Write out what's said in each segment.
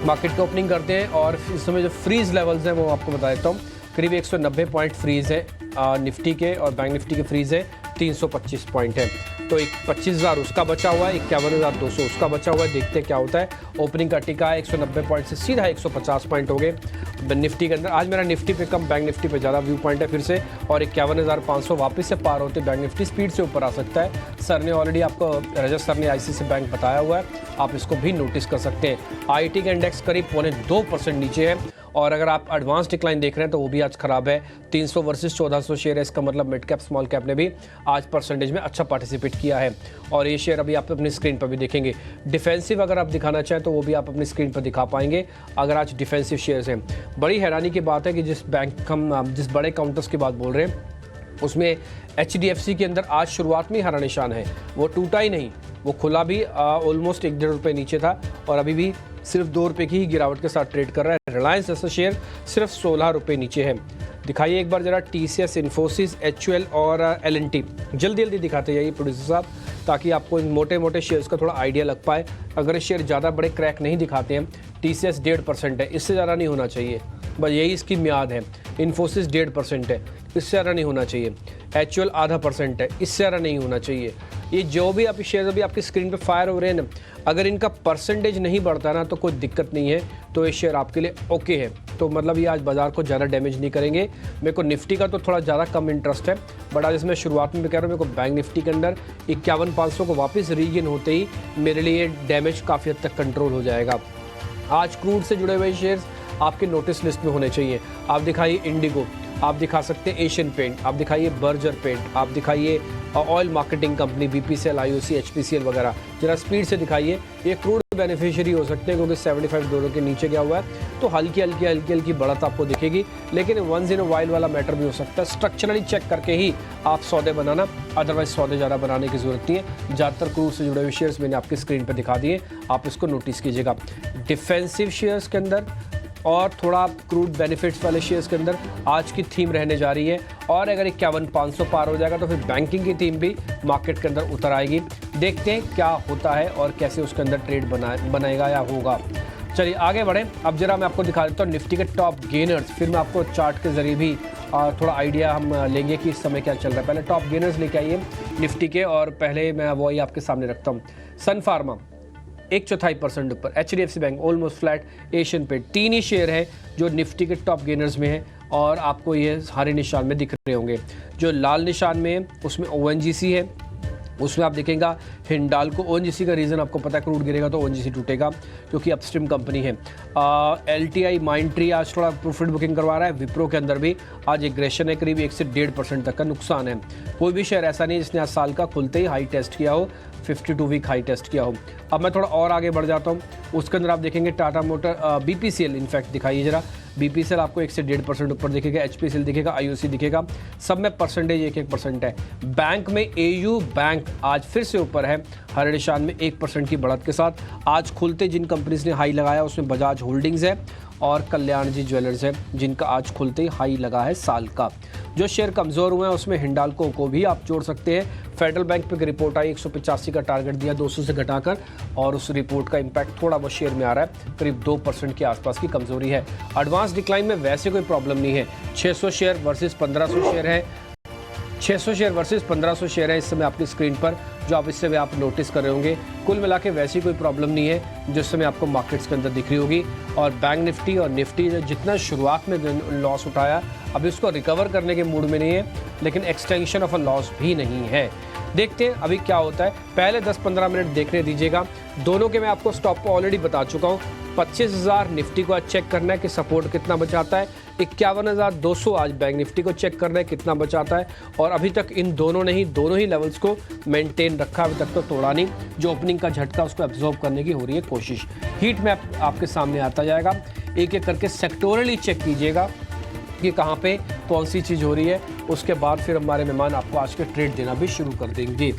Market की opening करते हैं और इस समय जो फ्रीज लेवल्स हैं वो आपको बता देता हूँ। करीब 190 पॉइंट फ्रीज है निफ्टी के, और बैंक निफ्टी के फ्रीज है 325 पॉइंट है। तो एक 25,000 उसका बचा हुआ है, 51,200 उसका बचा हुआ है। देखते हैं क्या होता है। ओपनिंग का टिका है 190 पॉइंट से सीधा 150 पॉइंट हो गए निफ्टी के अंदर। आज मेरा निफ्टी पे कम, बैंक निफ्टी पे ज़्यादा व्यू पॉइंट है फिर से, और 51,500 वापस से पार होते बैंक निफ्टी स्पीड से ऊपर आ सकता है। सर ने ऑलरेडी आपको, रजत सर ने ICICI बैंक बताया हुआ है, आप इसको भी नोटिस कर सकते हैं। IT का इंडेक्स करीब 0.2% नीचे है, और अगर आप एडवांस डिक्लाइन देख रहे हैं तो वो भी आज खराब है। 300 वर्सेस 1400 शेयर है। इसका मतलब मिड कैप स्मॉल कैप ने भी आज परसेंटेज में अच्छा पार्टिसिपेट किया है, और ये शेयर अभी आप अपनी स्क्रीन पर भी देखेंगे। डिफेंसिव अगर आप दिखाना चाहें तो वो भी आप अपनी स्क्रीन पर दिखा पाएंगे अगर आज डिफेंसिव शेयर्स हैं। बड़ी हैरानी की बात है कि जिस बैंक हम जिस बड़े काउंटर्स की बात बोल रहे हैं उसमें HDFC के अंदर आज शुरुआत में हरा निशान है, वो टूटा ही नहीं, वो खुला भी ऑलमोस्ट 1-1.5 रुपये नीचे था, और अभी भी सिर्फ 2 रुपये की ही गिरावट के साथ ट्रेड कर रहा है। रिलायंस जैसा शेयर सिर्फ 16 रुपये नीचे है। दिखाइए एक बार जरा TCS, इन्फोसिस, HUL और L&T जल्दी जल्दी दिखाते जाइए प्रोड्यूसर साहब, ताकि आपको इन मोटे मोटे शेयर्स का थोड़ा आइडिया लग पाए। अगर ये शेयर ज़्यादा बड़े क्रैक नहीं दिखाते हैं, TCS 1.5% है, इससे ज़्यादा नहीं होना चाहिए, बस यही इसकी म्याद है। इन्फोसिस 1.5% है, इससे ज़्यादा नहीं होना चाहिए। HUL 0.5% है, इससे ज़्यादा नहीं होना चाहिए। ये जो भी आप शेयर अभी आपकी स्क्रीन पे फायर हो रहे हैं ना, अगर इनका परसेंटेज नहीं बढ़ता ना तो कोई दिक्कत नहीं है, तो ये शेयर आपके लिए ओके है। तो मतलब ये आज बाजार को ज़्यादा डैमेज नहीं करेंगे। मेरे को निफ्टी का तो थोड़ा ज़्यादा कम इंटरेस्ट है, बट आज इसमें शुरुआत में कह रहा हूँ, मेरे को बैंक निफ्टी के अंदर 51,500 को वापस रीगेन होते ही मेरे लिए डैमेज काफ़ी हद तक कंट्रोल हो जाएगा। आज क्रूड से जुड़े हुए शेयर्स आपके नोटिस लिस्ट में होने चाहिए। आप दिखाइए इंडिगो, आप दिखा सकते हैं एशियन पेंट, आप दिखाइए बर्जर पेंट, आप दिखाइए oil marketing company BPCL, IOC, HPCL वगैरह। जरा स्पीड से दिखाइए। ये क्रूड बेनिफिशियरी हो सकते हैं क्योंकि $75 के नीचे गया हुआ है, तो हल्की हल्की बढ़त आपको दिखेगी, लेकिन वंस इन अ वाइल वाला मैटर भी हो सकता है। स्ट्रक्चरली चेक करके ही आप सौदे बनाना, अदरवाइज सौदे ज़्यादा बनाने की जरूरत नहीं है। ज़्यादातर क्रूड से जुड़े हुए शेयर्स मैंने आपकी स्क्रीन पर दिखा दिए, आप इसको नोटिस कीजिएगा। डिफेंसिव शेयर्स के अंदर और थोड़ा क्रूड बेनिफिट्स वाले शेयर्स के अंदर आज की थीम रहने जा रही है, और अगर 51,500 पार हो जाएगा तो फिर बैंकिंग की थीम भी मार्केट के अंदर उतर आएगी। देखते हैं क्या होता है और कैसे उसके अंदर ट्रेड बनेगा या होगा। चलिए आगे बढ़ें। अब जरा मैं आपको दिखा देता हूँ निफ्टी के टॉप गेनर्स, फिर मैं आपको चार्ट के जरिए भी थोड़ा आइडिया हम लेंगे कि इस समय क्या चल रहा है। पहले टॉप गेनर्स लेके आइए निफ्टी के, और पहले मैं वही आपके सामने रखता हूँ। सन फार्मा 1/4% ऊपर, HDFC bank almost flat, Asian Paint, 3 ही शेयर है जो निफ्टी के टॉप गेनर्स में है, और आपको ये हरे निशान में दिख रहे होंगे। जो लाल निशान में है उसमें ONGC है, उसमें आप देखेंगे हिंडाल्को। ONGC का रीज़न आपको पता है, क्रूड गिरेगा तो ONGC टूटेगा क्योंकि अपस्ट्रीम कंपनी है। LTI माइंडट्री आज थोड़ा प्रॉफिट बुकिंग करवा रहा है। विप्रो के अंदर भी आज एग्रेशन है, करीब 1 से 1.5% तक का नुकसान है। कोई भी शेयर ऐसा नहीं जिसने आज साल का खुलते ही हाई टेस्ट किया हो, 52 वीक हाई टेस्ट किया हो। अब मैं थोड़ा और आगे बढ़ जाता हूँ। उसके अंदर आप देखेंगे टाटा मोटर, BPCL इनफैक्ट दिखाइए जरा। BPCL आपको 1 से 1.5% ऊपर दिखेगा, HPCL दिखेगा, IOC दिखेगा, सब में परसेंटेज 1% है। बैंक में AU बैंक आज फिर से ऊपर है हरे निशान में 1% की बढ़त के साथ। आज खुलते जिन कंपनीज ने हाई लगाया उसमें बजाज होल्डिंग्स है और कल्याण जी ज्वेलर्स है, जिनका आज खुलते ही हाई लगा है साल का। जो शेयर कमज़ोर हुए हैं उसमें हिंडाल्को को भी आप जोड़ सकते हैं। फेडरल बैंक पे रिपोर्ट आई, 185 का टारगेट दिया 200 से घटाकर, और उस रिपोर्ट का इम्पैक्ट थोड़ा बहुत शेयर में आ रहा है, करीब 2% के आसपास की कमजोरी है। एडवांस डिक्लाइन में वैसे कोई प्रॉब्लम नहीं है। 600 शेयर वर्सेस 1500 शेयर है, 600 शेयर वर्सेस 1500 शेयर है इस समय आपकी स्क्रीन पर, जो आप इससे भी आप नोटिस कर रहे होंगे। कुल मिला के वैसी कोई प्रॉब्लम नहीं है जिस समय आपको मार्केट्स के अंदर दिख रही होगी। और बैंक निफ्टी और निफ्टी जितना शुरुआत में लॉस उठाया, अभी उसको रिकवर करने के मूड में नहीं है, लेकिन एक्सटेंशन ऑफ अ लॉस भी नहीं है। देखते हैं अभी क्या होता है। पहले 10-15 मिनट देखने दीजिएगा। दोनों के मैं आपको स्टॉप ऑलरेडी बता चुका हूँ। 25,000 निफ्टी को आज चेक करना है कि सपोर्ट कितना बचाता है। 51,200 आज बैंक निफ्टी को चेक करना है कितना बचाता है, और अभी तक इन दोनों ही लेवल्स को मेंटेन रखा, अभी तक तो तोड़ा नहीं। जो ओपनिंग का झटका उसको एब्जॉर्ब करने की हो रही है कोशिश। हीट मैप आपके सामने आता जाएगा, एक एक करके सेक्टोरली चेक कीजिएगा कि कहाँ पे कौन सी चीज़ हो रही है। उसके बाद फिर हमारे मेहमान आपको आज के ट्रेड देना भी शुरू कर देंगे।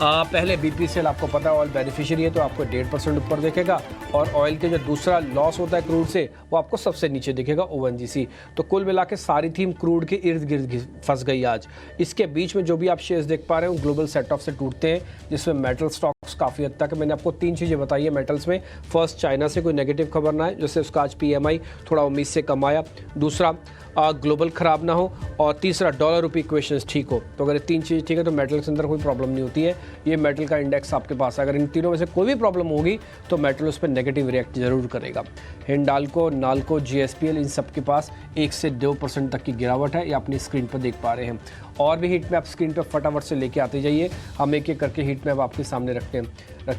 पहले BPCL आपको पता है ऑयल बेनिफिशियरी है, तो आपको 1.5% ऊपर देखेगा। और ऑयल के जो दूसरा लॉस होता है क्रूड से वो आपको सबसे नीचे दिखेगा ONGC। तो कुल मिला के सारी थीम क्रूड के इर्द गिर्द फंस गई आज। इसके बीच में जो भी आप शेयर्स देख पा रहे हो ग्लोबल सेट ऑफ से टूटते हैं, जिसमें मेटल स्टॉक्स काफ़ी हद तक। मैंने आपको 3 चीज़ें बताई है मेटल्स में। फर्स्ट, चाइना से कोई नेगेटिव खबर ना है, जैसे उसका आज PMI थोड़ा उम्मीद से कम आया। दूसरा, ग्लोबल खराब ना हो, और तीसरा, डॉलर रुपी इक्वेशंस ठीक हो। तो अगर ये 3 चीज़ ठीक है तो मेटल के अंदर कोई प्रॉब्लम नहीं होती है। ये मेटल का इंडेक्स आपके पास है। अगर इन तीनों में से कोई भी प्रॉब्लम होगी तो मेटल उस पर नेगेटिव रिएक्ट जरूर करेगा। हिंडाल्को, नाल्को, GSPL, इन सब के पास 1 से 2% तक की गिरावट है, ये अपनी स्क्रीन पर देख पा रहे हैं। और भी हीट मैप स्क्रीन पर फटाफट से लेके आते जाइए, हम एक एक करके हीट मैप आपके सामने रखते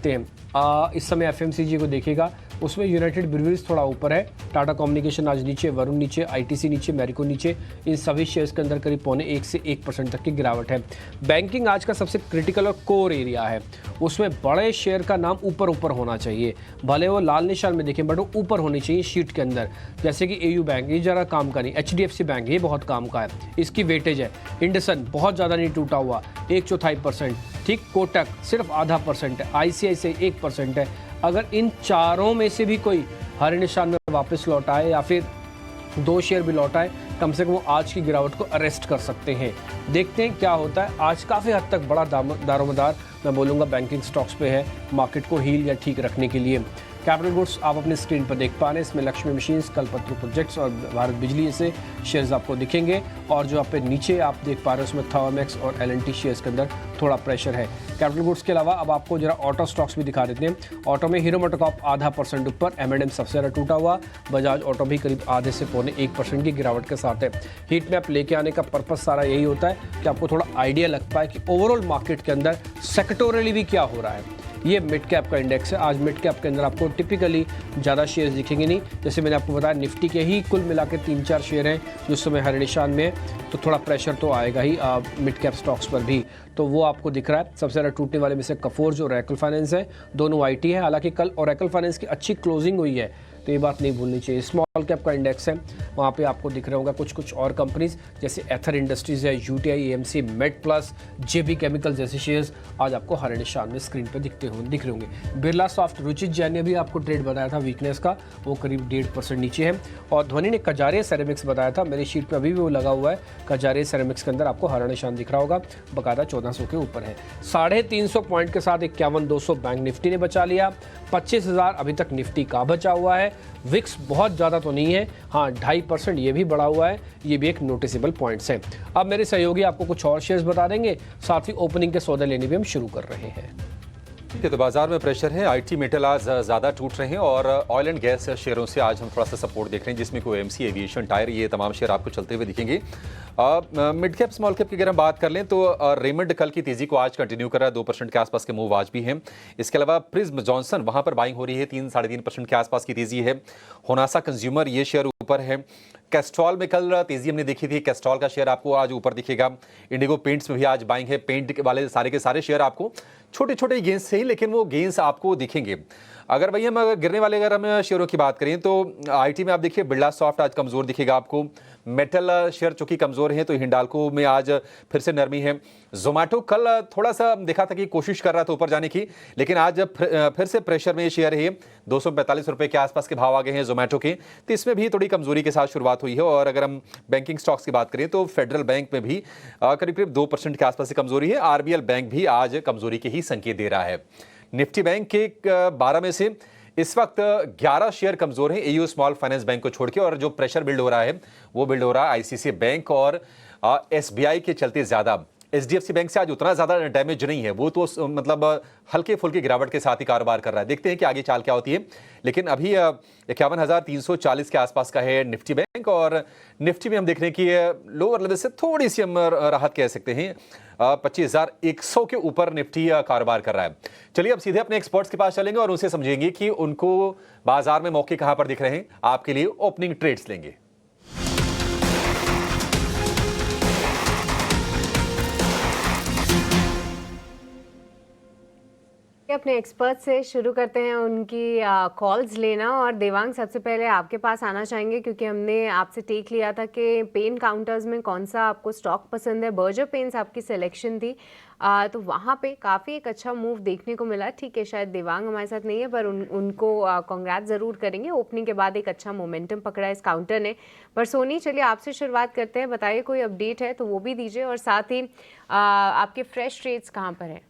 हैं। इस समय FMCG को देखिएगा, उसमें यूनाइटेड ब्रूअरीज थोड़ा ऊपर है, टाटा कम्युनिकेशन आज नीचे, वरुण नीचे, ITC नीचे, मैरिको नीचे। इन सभी शेयर्स के अंदर करीब 0.25 से 1% तक की गिरावट है। बैंकिंग आज का सबसे क्रिटिकल और कोर एरिया है, उसमें बड़े शेयर का नाम ऊपर होना चाहिए, भले वो लाल निशान में देखें बट वो ऊपर होनी चाहिए शीट के अंदर। जैसे कि AU बैंक, ये ज़रा काम का नहीं। HDFC बैंक, ये बहुत काम का है, इसकी वेटेज है। इंडसन बहुत ज़्यादा नहीं टूटा हुआ, 1/4%। ठीक, कोटक सिर्फ 0.5% है, ICICI 1% है। अगर इन चारों में से भी कोई हरे निशान में वापस लौट आए या फिर 2 शेयर भी लौट आए, कम से कम वो आज की गिरावट को अरेस्ट कर सकते हैं। देखते हैं क्या होता है। आज काफ़ी हद तक बड़ा दारोमदार मैं बोलूँगा बैंकिंग स्टॉक्स पे है, मार्केट को हील या ठीक रखने के लिए। कैपिटल गुड्स आप अपने स्क्रीन पर देख पा रहे हैं, इसमें लक्ष्मी मशीन्स, कल्पतरू प्रोजेक्ट्स और भारत बिजली से शेयर्स आपको दिखेंगे। और जो आप पे नीचे आप देख पा रहे हो उसमें थर्मेक्स और L&T शेयर्स के अंदर थोड़ा प्रेशर है। कैपिटल गुड्स के अलावा अब आपको जरा ऑटो स्टॉक्स भी दिखा देते हैं। ऑटो में हीरो मोटोकॉर्प 0.5% ऊपर, M&M सबसे ज़्यादा टूटा हुआ, बजाज ऑटो भी करीब 0.5 से 0.1% की गिरावट के साथ है। हीट मैप लेके आने का पर्पज सारा यही होता है कि आपको थोड़ा आइडिया लग पाए कि ओवरऑल मार्केट के अंदर सेक्टोरली भी क्या हो रहा है। ये मिड कैप का इंडेक्स है। आज मिड कैप के अंदर आपको टिपिकली ज़्यादा शेयर्स दिखेंगे नहीं। जैसे मैंने आपको बताया, निफ्टी के ही कुल मिला के 3-4 शेयर हैं जो इस समय हरे निशान में है, तो थोड़ा प्रेशर तो आएगा ही मिड कैप स्टॉक्स पर भी। तो वो आपको दिख रहा है। सबसे ज़्यादा टूटने वाले में से कफोर्ज और ओरेकल फाइनेंस है, दोनों IT है। हालांकि कल ओरेकल फाइनेंस की अच्छी क्लोजिंग हुई है, तो ये बात नहीं भूलनी चाहिए। स्मॉल कैप का इंडेक्स है, वहाँ पे आपको दिख रहा होगा कुछ और कंपनीज जैसे एथर इंडस्ट्रीज है, UTI, AMC, made plus, JB chemical जैसे शेयर्स आज आपको हरे निशान में स्क्रीन पे दिख रहे होंगे। बिरला सॉफ्ट, रुचित जैन ने भी आपको ट्रेड बताया था वीकनेस का, वो करीब 1.5% नीचे है। और ध्वनि ने कजारिया सेरेमिक्स बताया था, मेरी शीट पर अभी भी वो लगा हुआ है। कजारिया सेरेमिक्स के अंदर आपको हरा निशान दिख रहा होगा, बकायदा 1400 के ऊपर है। 350 पॉइंट के साथ 51,200 बैंक निफ्टी ने बचा लिया। 25,000 अभी तक निफ्टी का बचा हुआ है। विक्स बहुत ज़्यादा तो नहीं है, हाँ 2.5% ये भी बढ़ा हुआ है, ये भी एक नोटिसेबल पॉइंट्स है। अब मेरे सहयोगी आपको कुछ और शेयर्स बता देंगे, साथ ही ओपनिंग के सौदे लेने भी हम शुरू कर रहे हैं। ठीक है, तो बाजार में प्रेशर है, IT मेटल आज ज़्यादा टूट रहे हैं और ऑयल एंड गैस शेयरों से आज हम थोड़ा सा सपोर्ट देख रहे हैं, जिसमें कोई OMC, एविएशन, टायर, ये तमाम शेयर आपको चलते हुए दिखेंगे। मिड कैप स्मॉल कैप की अगर हम बात कर लें तो रेमंड कल की तेजी को आज कंटिन्यू कर रहा है, 2% के आसपास के मूव आज भी हैं। इसके अलावा प्रिज्म जॉनसन, वहाँ पर बाइंग हो रही है, 3-3.5% के आसपास की तेजी है। होनासा कंज्यूमर, ये शेयर ऊपर है। कैस्ट्रॉल में कल तेजी हमने देखी थी, कैस्ट्रॉल का शेयर आपको आज ऊपर दिखेगा। इंडिगो पेंट्स में भी आज बाइंग है, पेंट वाले सारे के सारे शेयर आपको छोटे छोटे गेंस से ही, लेकिन वो गेंस आपको दिखेंगे। अगर भाई हम गिरने वाले अगर हम शेयरों की बात करें तो IT में आप देखिए बिरला सॉफ्ट आज कमज़ोर दिखेगा आपको। मेटल शेयर चूंकि कमज़ोर हैं तो हिंडाल्को में आज फिर से नरमी है। जोमेटो कल थोड़ा सा देखा था कि कोशिश कर रहा था ऊपर जाने की, लेकिन आज फिर से प्रेशर में शेयर है। 245 रुपये के आसपास के भाव आ गए हैं जोमेटो के, तो इसमें भी थोड़ी कमजोरी के साथ शुरुआत हुई है। और अगर हम बैंकिंग स्टॉक्स की बात करें तो फेडरल बैंक में भी करीब करीब 2% के आसपास की कमजोरी है। RBL बैंक भी आज कमजोरी के ही संकेत दे रहा है। निफ्टी बैंक के 12 में से इस वक्त 11 शेयर कमजोर हैं AU स्मॉल फाइनेंस बैंक को छोड़ के, और जो प्रेशर बिल्ड हो रहा है वो बिल्ड हो रहा है ICICI बैंक और SBI के चलते ज्यादा। HDFC बैंक से आज उतना ज्यादा डैमेज नहीं है, वो तो मतलब हल्के फुल्के गिरावट के साथ ही कारोबार कर रहा है। देखते हैं कि आगे चाल क्या होती है, लेकिन अभी 51,340 के आसपास का है निफ्टी बैंक, और निफ्टी में हम देख रहे हैं कि लोअर लेवल से थोड़ी सी हम राहत कह सकते हैं, 25,100 के ऊपर निफ्टी कारोबार कर रहा है। चलिए अब सीधे अपने एक्सपर्ट्स के पास चलेंगे और उनसे समझेंगे कि उनको बाजार में मौके कहां पर दिख रहे हैं। आपके लिए ओपनिंग ट्रेड्स लेंगे। अपने एक्सपर्ट से शुरू करते हैं उनकी कॉल्स लेना। और देवांग, सबसे पहले आपके पास आना चाहेंगे क्योंकि हमने आपसे टेक लिया था कि पेन काउंटर्स में कौन सा आपको स्टॉक पसंद है। बर्जर पेन्स आपकी सिलेक्शन थी, तो वहाँ पे काफ़ी एक अच्छा मूव देखने को मिला। ठीक है, शायद देवांग हमारे साथ नहीं है, पर उनको कॉन्ग्रेट ज़रूर करेंगे। ओपनिंग के बाद एक अच्छा मोमेंटम पकड़ा है इस काउंटर ने। पर सोनी, चलिए आपसे शुरुआत करते हैं। बताइए, कोई अपडेट है तो वो भी दीजिए, और साथ ही आपके फ्रेश ट्रेड्स कहाँ पर हैं?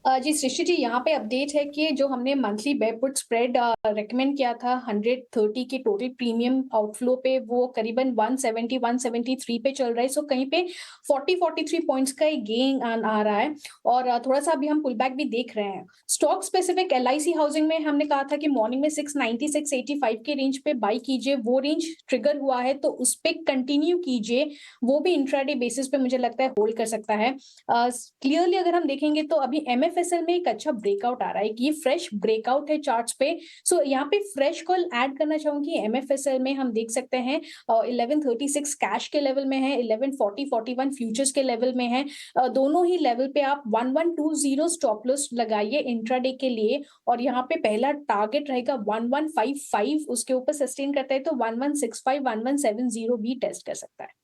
जी सृष्टि जी, यहाँ पे अपडेट है कि जो हमने monthly bear put spread recommend किया था 130 के टोटल प्रीमियम आउटफ्लो पे, वो करीबन 170 173 पे चल रहा है। सो कहीं पे 43 पॉइंट्स का गेन आ रहा है, और थोड़ा सा अभी हम पुल बैक भी देख रहे हैं। स्टॉक स्पेसिफिक LIC हाउसिंग में हमने कहा था कि मॉर्निंग में 690 685 के रेंज पे बाई कीजिए, वो रेंज ट्रिगर हुआ है तो उस पे कंटिन्यू कीजिए। वो भी इंट्राडे बेसिस पे मुझे लगता है होल्ड कर सकता है। क्लियरली अगर हम देखेंगे तो अभी MFSL में एक अच्छा ब्रेकआउट आ रहा है कि ये फ्रेश ब्रेकआउट है चार्ट्स पे। सो यहाँ पे फ्रेश कॉल ऐड करना चाहूंगी। MFSL में हम देख सकते हैं 1136 कैश के लेवल में है, 1140 41 फ्यूचर्स के लेवल में है। दोनों ही लेवल पे आप 1120 स्टॉप लॉस लगाइए इंट्राडे के लिए, और यहाँ पे पहला टारगेट रहेगा 1155। उसके ऊपर सस्टेन करता है तो 1165 1170 भी टेस्ट कर सकता है।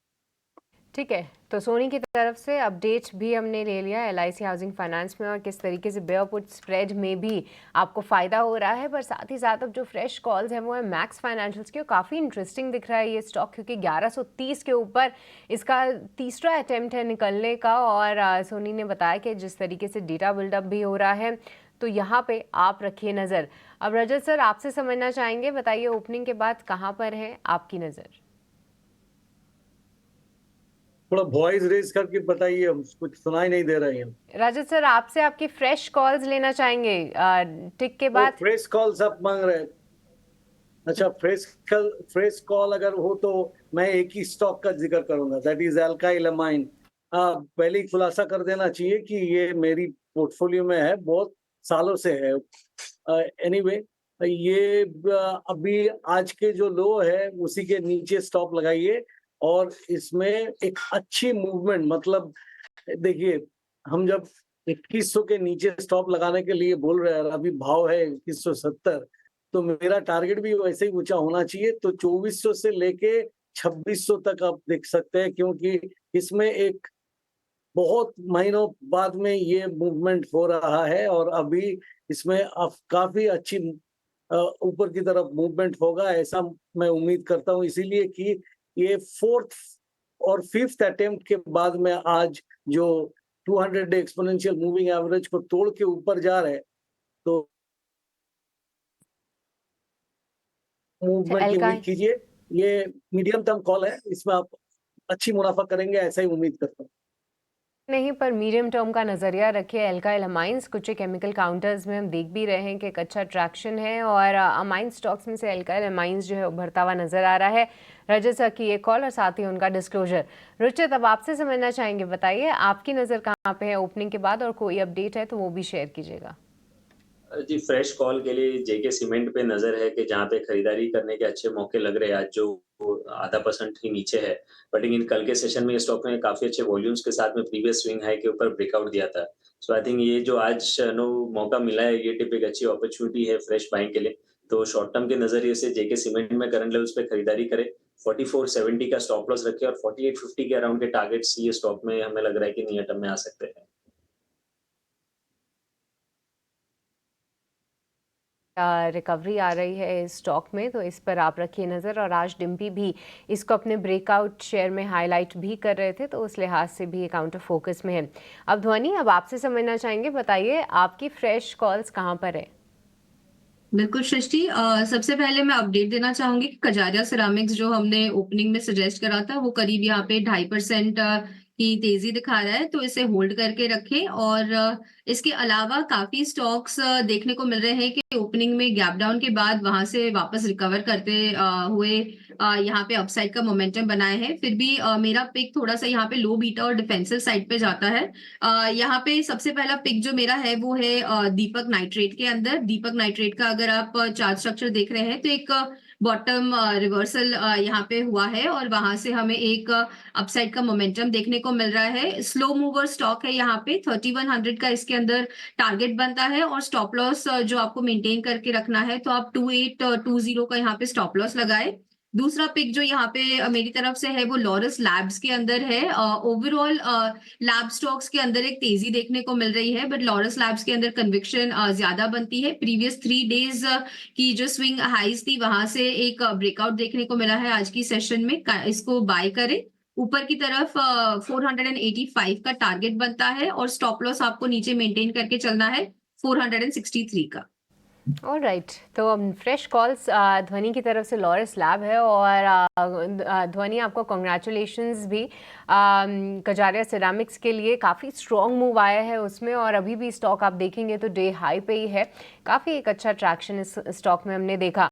ठीक है, तो सोनी की तरफ से अपडेट भी हमने ले लिया LIC हाउसिंग फाइनेंस में, और किस तरीके से बेयर पुट स्प्रेड में भी आपको फ़ायदा हो रहा है। पर साथ ही साथ अब जो फ्रेश कॉल्स हैं वो है मैक्स फाइनेंशियल्स की, और काफ़ी इंटरेस्टिंग दिख रहा है ये स्टॉक, क्योंकि 1130 के ऊपर इसका तीसरा अटैम्प्ट है निकलने का। और सोनी ने बताया कि जिस तरीके से डेटा बिल्डअप भी हो रहा है, तो यहाँ पे आप रखिए नज़र। अब रजत सर, आपसे समझना चाहेंगे, बताइए ओपनिंग के बाद कहाँ पर है आपकी नज़र? थोड़ा वॉइस रेज करके बताइए, कुछ सुनाई नहीं दे रही है। राजत सर, आपसे आपकी फ्रेश कॉल्स लेना चाहेंगे टिक के बाद। फ्रेश कॉल्स आप मांग रहे हैं? अच्छा, फ्रेश कॉल अगर हो तो मैं एक ही स्टॉक का जिक्र करूंगा, दैट इज अल्काइल अमाइन। पहले ही खुलासा कर देना चाहिए कि ये मेरी पोर्टफोलियो में है, बहुत सालों से है। एनीवे, ये अभी आज के जो लो है उसी के नीचे स्टॉप लगाइए, और इसमें एक अच्छी मूवमेंट, मतलब देखिए, हम जब 2100 के नीचे स्टॉप लगाने के लिए बोल रहे हैं, अभी भाव है 2170, तो मेरा टारगेट भी वैसे ही ऊंचा होना चाहिए। तो 2400 से लेके 2600 तक आप देख सकते हैं, क्योंकि इसमें एक बहुत महीनों बाद में ये मूवमेंट हो रहा है, और अभी इसमें काफी अच्छी ऊपर की तरफ मूवमेंट होगा, ऐसा मैं उम्मीद करता हूँ। इसीलिए कि ये फोर्थ और फिफ्थ अटेम्प्ट के बाद में आज जो 200 डे एक्सपोनेंशियल मूविंग एवरेज को तोड़ के ऊपर जा रहे हैं, तो मूवमेंट की उम्मीद कीजिए। ये मीडियम टर्म कॉल है, इसमें आप अच्छी मुनाफा करेंगे, ऐसा ही उम्मीद करता हूँ। नहीं, पर मीडियम टर्म का नज़रिया रखिए। अल्काइल अमाइंस कुछ केमिकल काउंटर्स में हम देख भी रहे हैं कि एक अच्छा ट्रैक्शन है, और अमाइन स्टॉक्स में से अल्काइल अमाइंस जो है उभरता हुआ नजर आ रहा है। रजत सर की ये कॉल और साथ ही उनका डिस्क्लोजर। रुचित, अब आपसे समझना चाहेंगे, बताइए आपकी नज़र कहाँ पे है ओपनिंग के बाद, और कोई अपडेट है तो वो भी शेयर कीजिएगा। जी, फ्रेश कॉल के लिए जेके सीमेंट पे नजर है कि जहाँ पे खरीदारी करने के अच्छे मौके लग रहे हैं आज, जो 0.5% ही नीचे है। बट लेकिन कल के सेशन में ये स्टॉक ने काफी अच्छे वॉल्यूम्स के साथ में प्रीवियस स्विंग हाई के ऊपर ब्रेकआउट दिया था। सो आई थिंक ये जो आज नो मौका मिला है, ये टिप एक अच्छी अपॉर्चुनिटी है फ्रेश बाइंग के लिए। तो शॉर्ट टर्म के नजरिए से जेके सीमेंट में करंट लेवल्स पे खरीदारी करे, 4470 का स्टॉप लॉस रखे, और 4850 के अराउंड के टारगेट्स ये स्टॉक में हमें लग रहा है कि नियर टर्म में आ सकते हैं। रिकवरी आ रही है इस स्टॉक में, तो इस पर आप रखिए नज़र। और आज डिम्पी भी इसको अपने ब्रेकआउट शेयर में हाईलाइट भी कर रहे थे, तो उस लिहाज से भी ये काउंटर फोकस में है। अब ध्वनि, अब आपसे समझना चाहेंगे, बताइए आपकी फ्रेश कॉल्स कहाँ पर है? बिल्कुल सृष्टि, सबसे पहले मैं अपडेट देना चाहूंगी कि कजारिया सिरामिक्स जो हमने ओपनिंग में सजेस्ट करा था वो करीब यहाँ पे 2.5% की तेजी दिखा रहा है, तो इसे होल्ड करके रखें। और इसके अलावा काफी स्टॉक्स देखने को मिल रहे हैं कि ओपनिंग में गैप डाउन के बाद वहां से वापस रिकवर करते हुए यहाँ पे अपसाइड का मोमेंटम बनाए हैं। फिर भी मेरा पिक थोड़ा सा यहाँ पे लो बीटा और डिफेंसिव साइड पे जाता है। यहाँ पे सबसे पहला पिक जो मेरा है वो है दीपक नाइट्रेट के अंदर। दीपक नाइट्रेट का अगर आप चार्ट स्ट्रक्चर देख रहे हैं तो एक बॉटम रिवर्सल यहाँ पे हुआ है, और वहां से हमें एक अपसाइड का मोमेंटम देखने को मिल रहा है। स्लो मूवर स्टॉक है यहाँ पे, 3100 का इसके के अंदर टारगेट बनता है और स्टॉप लॉस जो आपको मेंटेन करके रखना है तो आप 2820 का यहाँ पे स्टॉप लॉस लगाए। दूसरा पिक जो यहाँ पे मेरी तरफ से है वो लॉरस लैब्स के अंदर है। ओवरऑल लैब स्टॉक्स के अंदर एक तेजी देखने को मिल रही है, बट लॉरस लैब्स के अंदर कन्विक्शन ज्यादा बनती है। प्रीवियस 3 डेज की जो स्विंग हाइज थी वहां से एक ब्रेकआउट देखने को मिला है आज की सेशन में, इसको बाय करें। ऊपर की तरफ 485 का टारगेट बनता है और स्टॉप लॉस आपको नीचे मेंटेन करके चलना है 463 का। ऑलराइट, तो फ्रेश कॉल्स ध्वनि की तरफ से लॉरस लैब है और ध्वनि आपको कॉन्ग्रेचुलेशंस भी। कजारिया सिरामिक्स के लिए काफ़ी स्ट्रॉन्ग मूव आया है उसमें, और अभी भी स्टॉक आप देखेंगे तो डे हाई पे ही है। काफ़ी एक अच्छा ट्रैक्शन इस स्टॉक में हमने देखा।